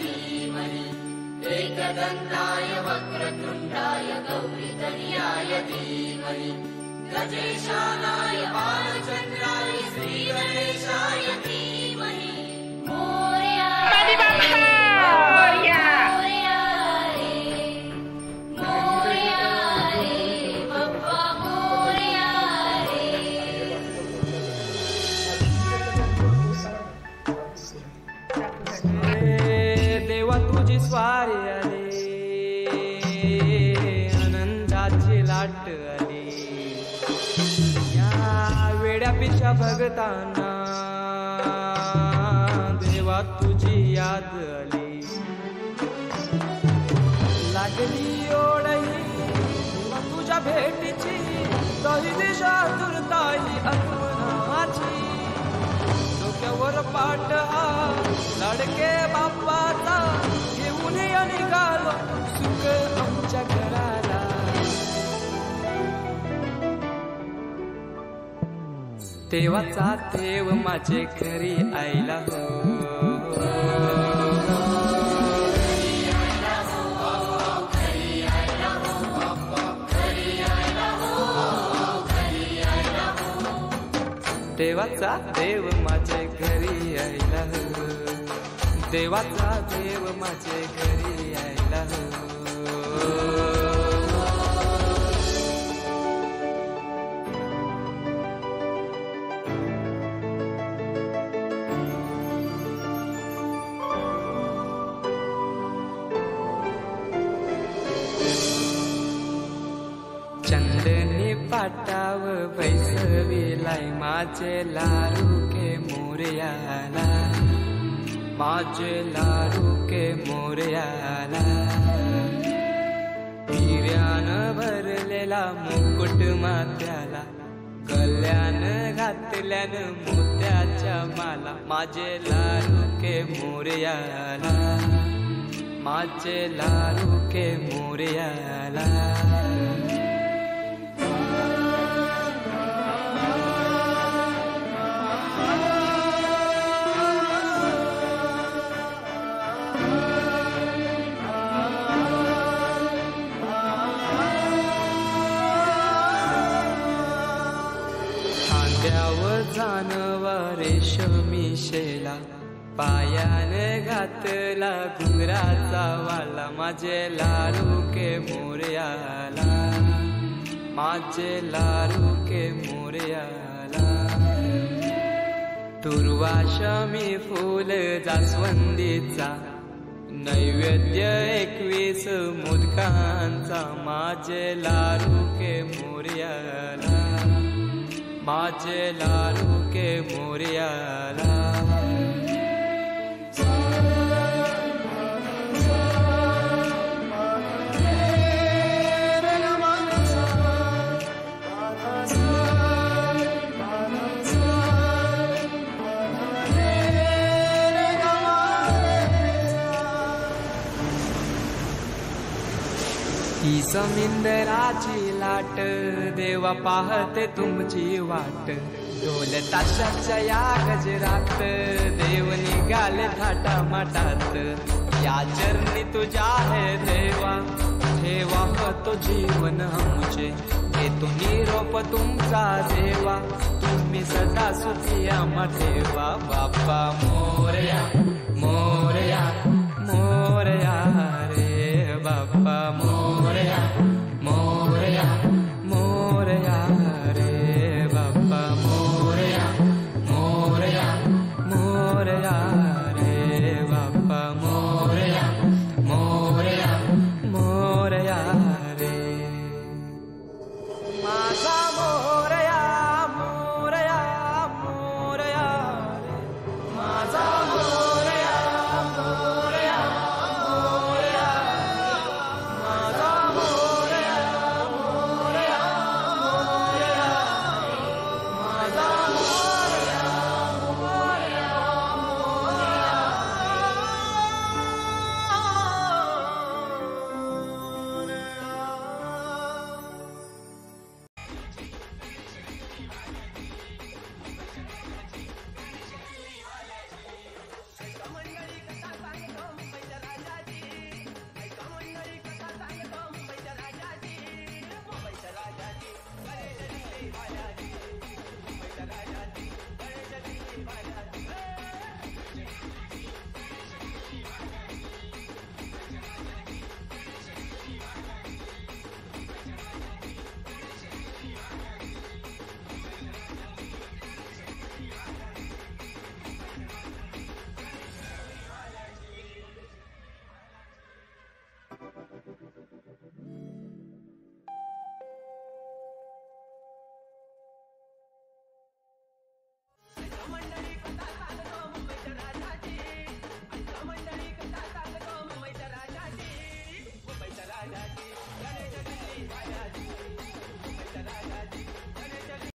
धीमहि एकदन्ताय वक्रतुण्डाय गौरीतनयाय धीमहि गजेशानाय बालचन्द्राय श्रीगणेशाय धीमहि मोरया स्वारी आली आनंदाची लाट आली या वेड्या पिशा भगतांना देवा तुझी याद आली लागली ओढही तुझ्या भेटीची तरी दिशा दुर्ताई आत्मनाची डोक्यावर पाट लडके बाप्पाचा घेऊन निघालो सुख आमच्या घराला देवाचा देव माझे घरी आयला हो देवाचा देव माझे घरी आयला हो देवाचा देव माझे घरी आयला हो चंदनी पाटाव बैसविलाय माझे लाडू के मोरयाला माझे लाडू के मोरयाला हिऱ्यानं भरलेला मुकुट माथ्याला गल्यान घातल्यानं मोत्याच्या माला माझे लाडू के मोरयाला माझे लाडू के मोरयाला खांद्यावर जानवा रेशमी शेला पायाने घातला घुंगराचा वाला माझे लाडू के मोरयाला माझे लाडू के मोरयाला दुर्वाशमी फूल जास्वंदीचा नैवेद्य 21 मोदकांचा माझे लाडू के मोरयाला माझे लाडू के मोरयाला ही समिंदराची लाट देवा पाहते तुमची वाट ढोल ताशाच्या या गजरात देव निघाले थाटा माटात या चरणी तुझ्या है देवा ठेवा तो जीवन आमचे घेतो निरोप तुमचा देवा तुम्ही सदा सुखी आम्हा ठेवा बाप्पा मोरया